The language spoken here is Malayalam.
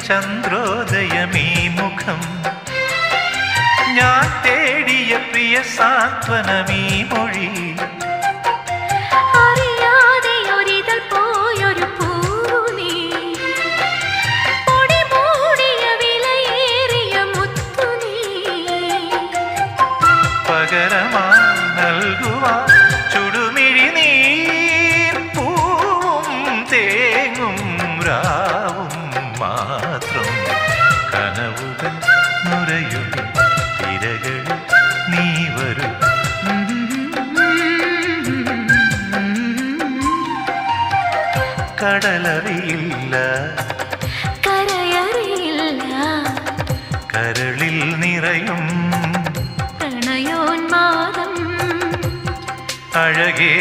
ചന്ദ്രോദയമീ മുഖം ഞാൻ തേടിയ പ്രിയ സാന്ത്വനമീ മൊഴി പകരമായി നൽകുവാൻ ചുടുമിഴി നീർ പൂവും തേങ്ങും രാവും മാത്രം കനവുകൾ നുരയും തിരകളിൽ നീ വരും കടലറിയില്ല കരയറിയില്ല കരളിൽ നിറയും പ്രണയോന്മാദം അഴകേ